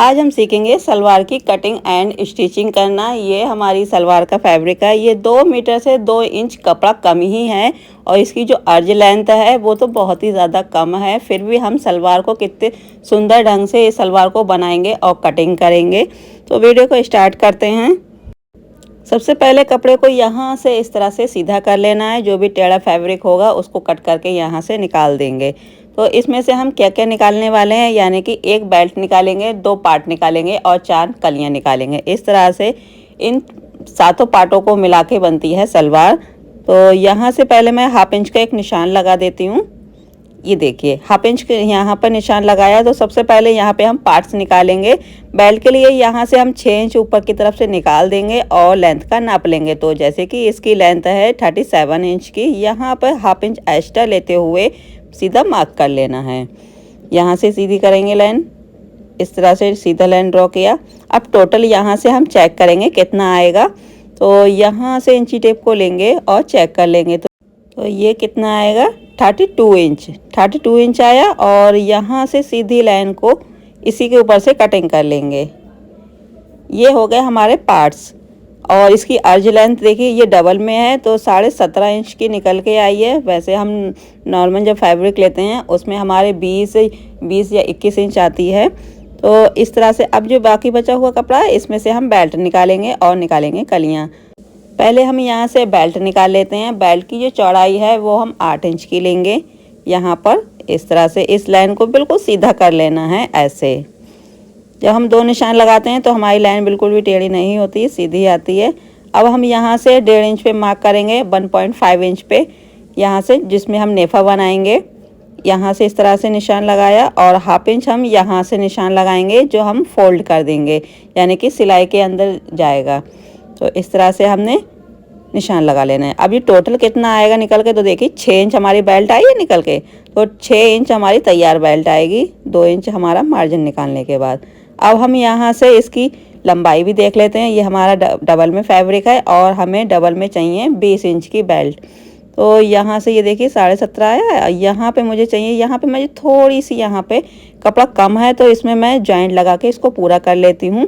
आज हम सीखेंगे सलवार की कटिंग एंड स्टिचिंग करना। ये हमारी सलवार का फैब्रिक है। ये 2 मीटर से 2 इंच कपड़ा कम ही है और इसकी जो अर्ज लेंथ है वो तो बहुत ही ज़्यादा कम है। फिर भी हम सलवार को कितने सुंदर ढंग से इस सलवार को बनाएंगे और कटिंग करेंगे। तो वीडियो को स्टार्ट करते हैं। सबसे पहले कपड़े को यहाँ से इस तरह से सीधा कर लेना है। जो भी टेढ़ा फैब्रिक होगा उसको कट करके यहाँ से निकाल देंगे। तो इसमें से हम क्या क्या निकालने वाले हैं, यानी कि एक बेल्ट निकालेंगे, 2 पार्ट निकालेंगे और 4 कलियाँ निकालेंगे। इस तरह से इन सातों पार्टों को मिला के बनती है सलवार। तो यहाँ से पहले मैं हाफ इंच का एक निशान लगा देती हूँ। ये देखिए हाफ इंच के यहाँ पर निशान लगाया। तो सबसे पहले यहाँ पे हम पार्ट्स निकालेंगे। बेल्ट के लिए यहाँ से हम 6 इंच ऊपर की तरफ से निकाल देंगे और लेंथ का नाप लेंगे। तो जैसे कि इसकी लेंथ है 37 इंच की, यहाँ पर हाफ इंच एक्स्ट्रा लेते हुए सीधा मार्क कर लेना है। यहाँ से सीधी करेंगे लाइन, इस तरह से सीधा लाइन ड्रॉ किया। अब टोटल यहाँ से हम चेक करेंगे कितना आएगा। तो यहाँ से इंची टेप को लेंगे और चेक कर लेंगे। तो ये कितना आएगा, 32 इंच आया। और यहाँ से सीधी लाइन को इसी के ऊपर से कटिंग कर लेंगे। ये हो गए हमारे पार्ट्स। और इसकी अर्ज लेंथ देखिए ये डबल में है तो 17.5 इंच की निकल के आई है। वैसे हम नॉर्मल जब फैब्रिक लेते हैं उसमें हमारे 20 या 21 इंच आती है। तो इस तरह से अब जो बाकी बचा हुआ कपड़ा है इसमें से हम बेल्ट निकालेंगे और निकालेंगे कलियाँ। पहले हम यहाँ से बेल्ट निकाल लेते हैं। बेल्ट की जो चौड़ाई है वो हम 8 इंच की लेंगे। यहाँ पर इस तरह से इस लाइन को बिल्कुल सीधा कर लेना है। ऐसे जब हम 2 निशान लगाते हैं तो हमारी लाइन बिल्कुल भी टेढ़ी नहीं होती, सीधी आती है। अब हम यहाँ से 1.5 इंच पे मार्क करेंगे, 1.5 इंच पे यहाँ से, जिसमें हम नेफा बनाएंगे। यहाँ से इस तरह से निशान लगाया और हाफ इंच हम यहाँ से निशान लगाएंगे जो हम फोल्ड कर देंगे, यानी कि सिलाई के अंदर जाएगा। तो इस तरह से हमने निशान लगा लेना है। अब ये टोटल कितना आएगा निकल के, तो देखिए 6 इंच हमारी बेल्ट आई है निकल के। तो 6 इंच हमारी तैयार बेल्ट आएगी, 2 इंच हमारा मार्जिन निकालने के बाद। अब हम यहाँ से इसकी लंबाई भी देख लेते हैं। ये हमारा डबल में फैब्रिक है और हमें डबल में चाहिए 20 इंच की बेल्ट। तो यहाँ से ये देखिए 17.5 आया। यहाँ पे मुझे चाहिए, यहाँ पे मुझे थोड़ी सी यहाँ पे कपड़ा कम है तो इसमें मैं जॉइंट लगा के इसको पूरा कर लेती हूँ।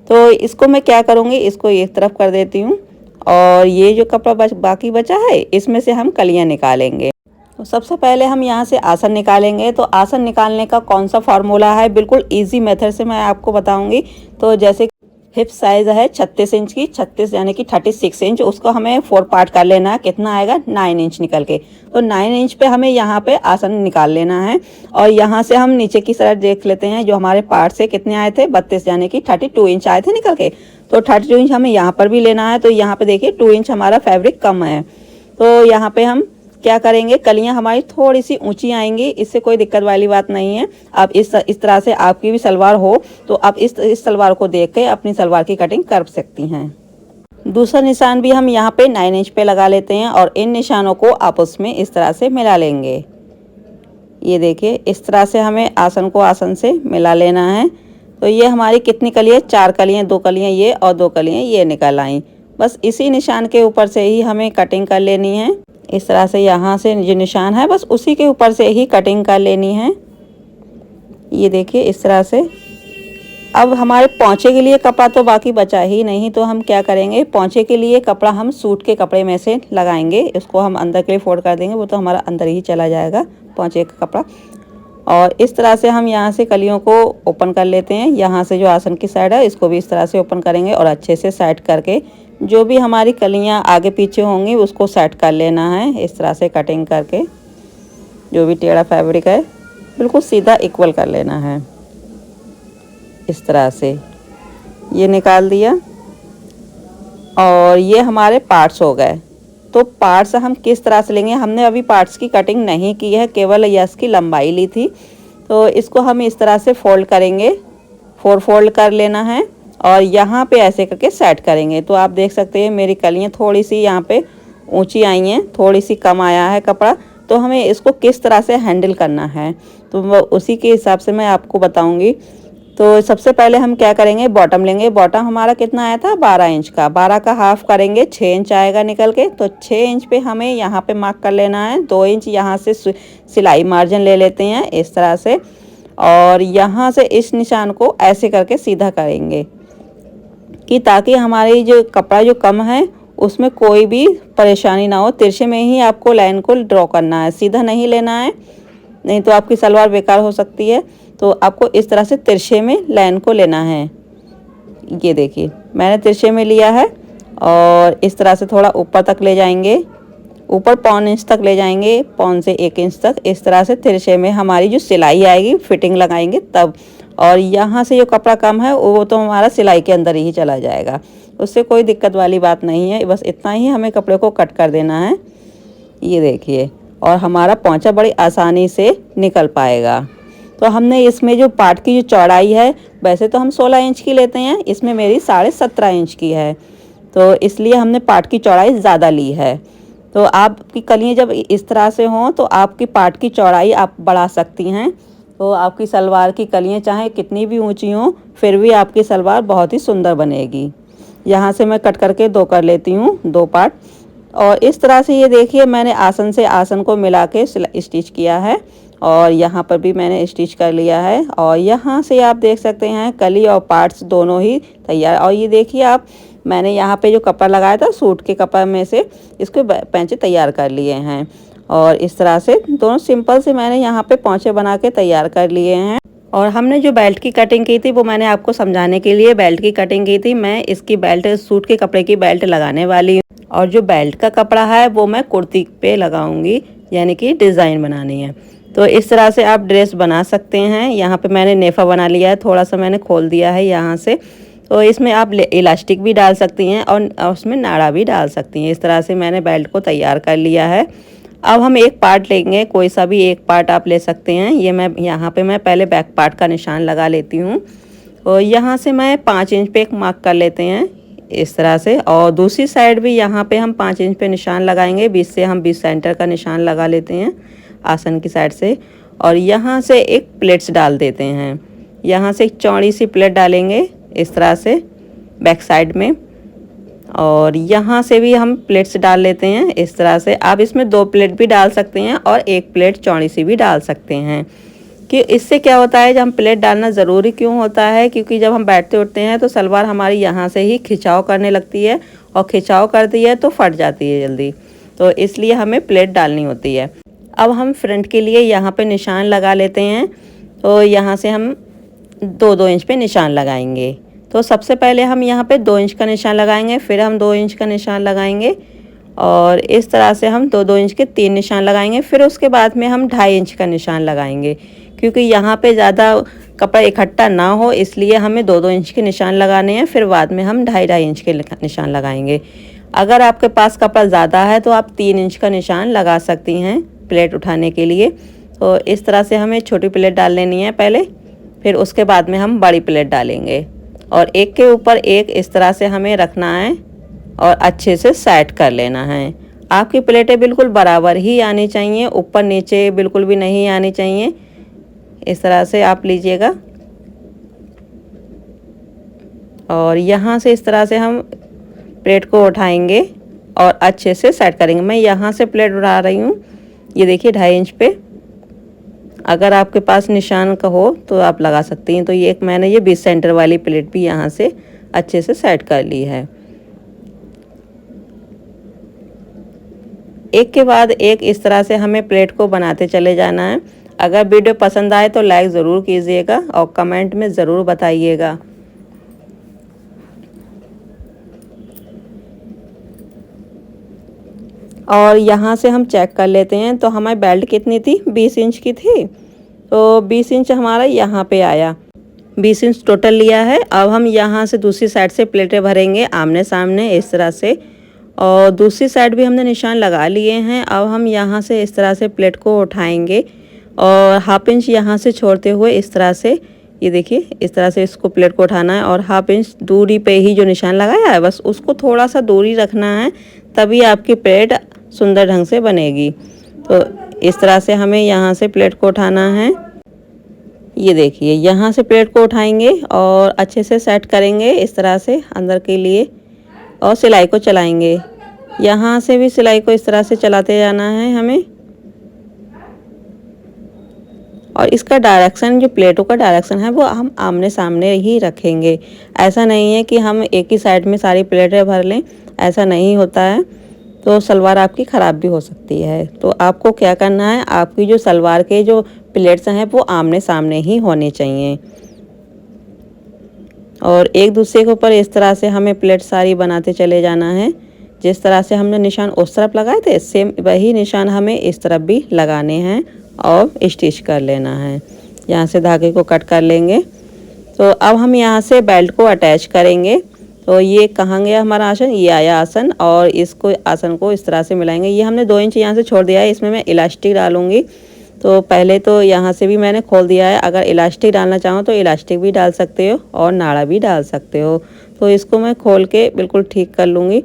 तो इसको मैं क्या करूँगी, इसको एक तरफ कर देती हूँ और ये जो कपड़ा बाकी बचा है इसमें से हम कलियाँ निकालेंगे। तो सबसे पहले हम यहाँ से आसन निकालेंगे। तो आसन निकालने का कौन सा फार्मूला है, बिल्कुल इजी मेथड से मैं आपको बताऊंगी। तो जैसे हिप साइज है 36 इंच की, 36 यानी कि 36 इंच, उसको हमें 4 पार्ट कर लेना है। कितना आएगा, 9 इंच निकल के। तो 9 इंच पे हमें यहाँ पे आसन निकाल लेना है। और यहाँ से हम नीचे की साइड देख लेते हैं जो हमारे पार्ट से कितने आए थे, 32 यानी कि 32 इंच आए थे निकल के। तो 32 इंच हमें यहाँ पर भी लेना है। तो यहाँ पे देखिए 2 इंच हमारा फैब्रिक कम है। तो यहाँ पे हम क्या करेंगे, कलियां हमारी थोड़ी सी ऊंची आएंगी, इससे कोई दिक्कत वाली बात नहीं है। आप इस तरह से आपकी भी सलवार हो तो आप इस सलवार को देख के अपनी सलवार की कटिंग कर सकती हैं। दूसरा निशान भी हम यहाँ पे 9 इंच पे लगा लेते हैं और इन निशानों को आपस में इस तरह से मिला लेंगे। ये देखिए इस तरह से हमें आसन को आसन से मिला लेना है। तो ये हमारी कितनी कलियाँ, 4 कलियाँ, 2 कलियाँ ये और 2 कलियाँ ये निकल आई। बस इसी निशान के ऊपर से ही हमें कटिंग कर लेनी है। इस तरह से यहाँ से जो निशान है बस उसी के ऊपर से ही कटिंग कर लेनी है। ये देखिए इस तरह से। अब हमारे पोंछे के लिए कपड़ा तो बाकी बचा ही नहीं, तो हम क्या करेंगे, पोंछे के लिए कपड़ा हम सूट के कपड़े में से लगाएंगे। इसको हम अंदर के लिए फोल्ड कर देंगे, वो तो हमारा अंदर ही चला जाएगा पोंछे का कपड़ा। और इस तरह से हम यहाँ से कलियों को ओपन कर लेते हैं। यहाँ से जो आसन की साइड है इसको भी इस तरह से ओपन करेंगे और अच्छे से साइड करके जो भी हमारी कलियाँ आगे पीछे होंगी उसको सेट कर लेना है। इस तरह से कटिंग करके जो भी टेढ़ा फैब्रिक है बिल्कुल सीधा इक्वल कर लेना है। इस तरह से ये निकाल दिया और ये हमारे पार्ट्स हो गए। तो पार्ट्स हम किस तरह से लेंगे, हमने अभी पार्ट्स की कटिंग नहीं की है, केवल यस की लंबाई ली थी। तो इसको हम इस तरह से फोल्ड करेंगे, 4 फोल्ड कर लेना है और यहाँ पे ऐसे करके सेट करेंगे। तो आप देख सकते हैं मेरी कलियाँ थोड़ी सी यहाँ पे ऊंची आई हैं, थोड़ी सी कम आया है कपड़ा। तो हमें इसको किस तरह से हैंडल करना है तो उसी के हिसाब से मैं आपको बताऊंगी। तो सबसे पहले हम क्या करेंगे, बॉटम लेंगे। बॉटम हमारा कितना आया था, 12 इंच का। 12 का हाफ करेंगे, 6 इंच आएगा निकल के। तो 6 इंच पे हमें यहाँ पे मार्क कर लेना है। 2 इंच यहाँ से सिलाई मार्जिन ले लेते हैं इस तरह से। और यहाँ से इस निशान को ऐसे करके सीधा करेंगे कि ताकि हमारी जो कपड़ा जो कम है उसमें कोई भी परेशानी ना हो। तिरछे में ही आपको लाइन को ड्रॉ करना है, सीधा नहीं लेना है, नहीं तो आपकी सलवार बेकार हो सकती है। तो आपको इस तरह से तिरछे में लाइन को लेना है। ये देखिए मैंने तिरछे में लिया है और इस तरह से थोड़ा ऊपर तक ले जाएंगे, ऊपर 1.25 इंच तक ले जाएंगे, 1.25 से 1 इंच तक। इस तरह से तिरछे में हमारी जो सिलाई आएगी, फिटिंग लगाएंगे तब। और यहाँ से जो कपड़ा कम है वो तो हमारा सिलाई के अंदर ही चला जाएगा, उससे कोई दिक्कत वाली बात नहीं है। बस इतना ही हमें कपड़े को कट कर देना है। ये देखिए, और हमारा पोंचा बड़ी आसानी से निकल पाएगा। तो हमने इसमें जो पार्ट की जो चौड़ाई है, वैसे तो हम 16 इंच की लेते हैं, इसमें मेरी 17.5 इंच की है, तो इसलिए हमने पार्ट की चौड़ाई ज़्यादा ली है। तो आपकी कलियाँ जब इस तरह से हों तो आपकी पार्ट की चौड़ाई आप बढ़ा सकती हैं। तो आपकी सलवार की कलियाँ चाहे कितनी भी ऊंची हों, फिर भी आपकी सलवार बहुत ही सुंदर बनेगी। यहाँ से मैं कट करके 2 कर लेती हूँ, 2 पार्ट। और इस तरह से ये देखिए मैंने आसन से आसन को मिला के स्टिच किया है और यहाँ पर भी मैंने स्टिच कर लिया है। और यहाँ से आप देख सकते हैं कली और पार्ट्स दोनों ही तैयार। और ये देखिए आप, मैंने यहाँ पे जो कपड़ा लगाया था सूट के कपड़े में से इसको पैंचे तैयार कर लिए हैं। और इस तरह से दोनों सिंपल से मैंने यहाँ पे पोंचे बना के तैयार कर लिए हैं। और हमने जो बेल्ट की कटिंग की थी वो मैंने आपको समझाने के लिए बेल्ट की कटिंग की थी। मैं इसकी बेल्ट, सूट के कपड़े की बेल्ट लगाने वाली हूँ और जो बेल्ट का कपड़ा है वो मैं कुर्ती पे लगाऊंगी, यानी कि डिज़ाइन बनानी है। तो इस तरह से आप ड्रेस बना सकते हैं। यहाँ पे मैंने नेफा बना लिया है, थोड़ा सा मैंने खोल दिया है यहाँ से। तो इसमें आप इलास्टिक भी डाल सकती हैं और उसमें नाड़ा भी डाल सकती हैं। इस तरह से मैंने बेल्ट को तैयार कर लिया है। अब हम एक पार्ट लेंगे, कोई सा भी एक पार्ट आप ले सकते हैं। ये मैं यहाँ पे मैं पहले बैक पार्ट का निशान लगा लेती हूँ। और यहाँ से मैं 5 इंच पे एक मार्क कर लेते हैं इस तरह से। और दूसरी साइड भी यहाँ पे हम 5 इंच पे निशान लगाएंगे। 20 से हम 20 सेंटर का निशान लगा लेते हैं आसन की साइड से। और यहाँ से एक प्लेट्स डाल देते हैं, यहाँ से एक चौड़ी सी प्लेट डालेंगे इस तरह से बैक साइड में। और यहाँ से भी हम प्लेट्स डाल लेते हैं इस तरह से। आप इसमें 2 प्लेट भी डाल सकते हैं और 1 प्लेट चौड़ी सी भी डाल सकते हैं। कि इससे क्या होता है, जब हम प्लेट डालना ज़रूरी क्यों होता है, क्योंकि जब हम बैठते उठते हैं तो सलवार हमारी यहाँ से ही खिंचाव करने लगती है और खिंचाव करती है तो फट जाती है जल्दी, तो इसलिए हमें प्लेट डालनी होती है। अब हम फ्रंट के लिए यहाँ पे निशान लगा लेते हैं। तो यहाँ से हम 2-2 इंच पे निशान लगाएंगे। तो सबसे पहले हम यहाँ पे 2 इंच का निशान लगाएंगे, फिर हम 2 इंच का निशान लगाएंगे और इस तरह से हम 2-2 इंच के 3 निशान लगाएंगे। फिर उसके बाद में हम 2.5 इंच का निशान लगाएंगे, क्योंकि यहाँ पे ज़्यादा कपड़ा इकट्ठा ना हो इसलिए हमें 2-2 इंच के निशान लगाने हैं। फिर बाद में हम 2.5 इंच के निशान लगाएंगे। अगर आपके पास कपड़ा ज़्यादा है तो आप 3 इंच का निशान लगा सकती हैं प्लेट उठाने के लिए। तो इस तरह से हमें छोटी प्लेट डाल लेनी है पहले, फिर उसके बाद में हम बड़ी प्लेट डालेंगे और एक के ऊपर एक इस तरह से हमें रखना है और अच्छे से सेट कर लेना है। आपकी प्लेटें बिल्कुल बराबर ही आनी चाहिए, ऊपर नीचे बिल्कुल भी नहीं आनी चाहिए। इस तरह से आप लीजिएगा और यहाँ से इस तरह से हम प्लेट को उठाएंगे और अच्छे से सेट करेंगे। मैं यहाँ से प्लेट उठा रही हूँ, ये देखिए 2.5 इंच पे। अगर आपके पास निशान का हो तो आप लगा सकती हैं। तो ये एक मैंने ये 20 सेंटर वाली प्लेट भी यहाँ से अच्छे से सेट कर ली है। एक के बाद एक इस तरह से हमें प्लेट को बनाते चले जाना है। अगर वीडियो पसंद आए तो लाइक ज़रूर कीजिएगा और कमेंट में ज़रूर बताइएगा। और यहाँ से हम चेक कर लेते हैं। तो हमारी बेल्ट कितनी थी, 20 इंच की थी, तो 20 इंच हमारा यहाँ पे आया, 20 इंच टोटल लिया है। अब हम यहाँ से दूसरी साइड से प्लेटें भरेंगे आमने सामने इस तरह से। और दूसरी साइड भी हमने निशान लगा लिए हैं। अब हम यहाँ से इस तरह से प्लेट को उठाएंगे और 1/2 इंच यहाँ से छोड़ते हुए इस तरह से, ये देखिए इस तरह से इसको प्लेट को उठाना है और 1/2 इंच दूरी पे ही जो निशान लगाया है बस उसको थोड़ा सा दूरी रखना है, तभी आपकी प्लेट सुंदर ढंग से बनेगी। तो इस तरह से हमें यहाँ से प्लेट को उठाना है। ये देखिए यहाँ से प्लेट को उठाएंगे और अच्छे से सेट करेंगे इस तरह से अंदर के लिए और सिलाई को चलाएंगे। यहाँ से भी सिलाई को इस तरह से चलाते जाना है हमें। और इसका डायरेक्शन, जो प्लेटों का डायरेक्शन है, वो हम आमने सामने ही रखेंगे। ऐसा नहीं है कि हम एक ही साइड में सारी प्लेटें भर लें, ऐसा नहीं होता है, तो सलवार आपकी ख़राब भी हो सकती है। तो आपको क्या करना है, आपकी जो सलवार के जो प्लेट्स हैं वो आमने सामने ही होने चाहिए और एक दूसरे के ऊपर इस तरह से हमें प्लेट सारी बनाते चले जाना है। जिस तरह से हमने निशान उस तरफ लगाए थे, सेम वही निशान हमें इस तरफ भी लगाने हैं और स्टिच कर लेना है। यहाँ से धागे को कट कर लेंगे। तो अब हम यहाँ से बेल्ट को अटैच करेंगे। तो ये कहाँ गया हमारा आसन, ये आया आसन, और इसको आसन को इस तरह से मिलाएंगे। ये हमने 2 इंच यहाँ से छोड़ दिया है, इसमें मैं इलास्टिक डालूंगी। तो पहले तो यहाँ से भी मैंने खोल दिया है। अगर इलास्टिक डालना चाहो तो इलास्टिक भी डाल सकते हो और नाड़ा भी डाल सकते हो। तो इसको मैं खोल के बिल्कुल ठीक कर लूँगी।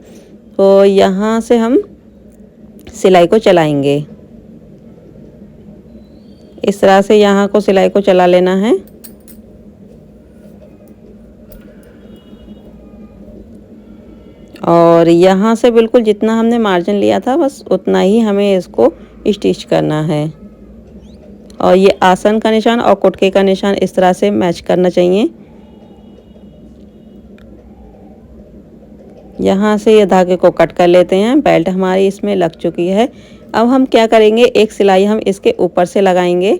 तो यहाँ से हम सिलाई को चलाएंगे, इस तरह से यहाँ को सिलाई को चला लेना है। और यहाँ से बिल्कुल जितना हमने मार्जिन लिया था बस उतना ही हमें इसको स्टिच करना है। और ये आसन का निशान और कुटके का निशान इस तरह से मैच करना चाहिए। यहाँ से ये धागे को कट कर लेते हैं। बेल्ट हमारी इसमें लग चुकी है। अब हम क्या करेंगे, एक सिलाई हम इसके ऊपर से लगाएंगे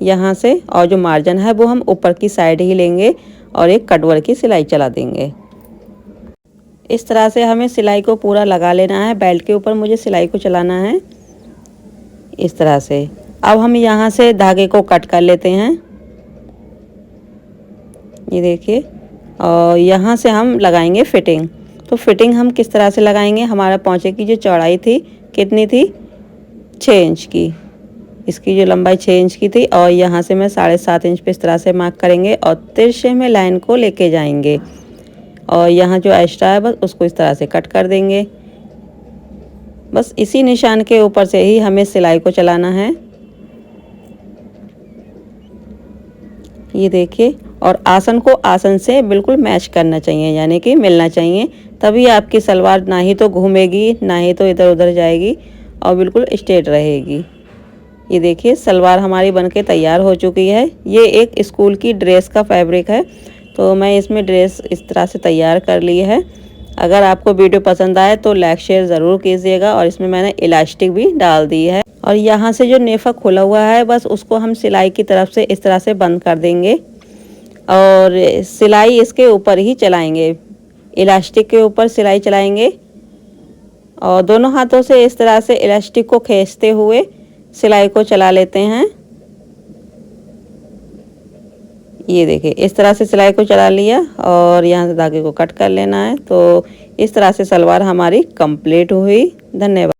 यहाँ से, और जो मार्जिन है वो हम ऊपर की साइड ही लेंगे और एक कटवर की सिलाई चला देंगे। इस तरह से हमें सिलाई को पूरा लगा लेना है। बेल्ट के ऊपर मुझे सिलाई को चलाना है इस तरह से। अब हम यहाँ से धागे को कट कर लेते हैं, ये देखिए, और यहाँ से हम लगाएंगे फिटिंग। तो फिटिंग हम किस तरह से लगाएंगे, हमारा पोंचे की जो चौड़ाई थी कितनी थी, 6 इंच की। इसकी जो लंबाई 6 इंच की थी और यहाँ से मैं 7.5 इंच पे इस तरह से मार्क करेंगे और तिरछे में लाइन को लेके जाएंगे और यहाँ जो एक्स्ट्रा है बस उसको इस तरह से कट कर देंगे। बस इसी निशान के ऊपर से ही हमें सिलाई को चलाना है, ये देखिए। और आसन को आसन से बिल्कुल मैच करना चाहिए, यानी कि मिलना चाहिए, तभी आपकी सलवार ना ही तो घूमेगी ना ही तो इधर उधर जाएगी और बिल्कुल स्ट्रेट रहेगी। ये देखिए सलवार हमारी बनके तैयार हो चुकी है। ये एक स्कूल की ड्रेस का फैब्रिक है, तो मैं इसमें ड्रेस इस तरह से तैयार कर ली है। अगर आपको वीडियो पसंद आए तो लाइक शेयर ज़रूर कीजिएगा। और इसमें मैंने इलास्टिक भी डाल दी है। और यहाँ से जो नेफा खुला हुआ है बस उसको हम सिलाई की तरफ से इस तरह से बंद कर देंगे और सिलाई इसके ऊपर ही चलाएंगे, इलास्टिक के ऊपर सिलाई चलाएंगे और दोनों हाथों से इस तरह से इलास्टिक को खींचते हुए सिलाई को चला लेते हैं। ये देखिए इस तरह से सिलाई को चला लिया और यहाँ से धागे को कट कर लेना है। तो इस तरह से सलवार हमारी कंप्लीट हुई। धन्यवाद।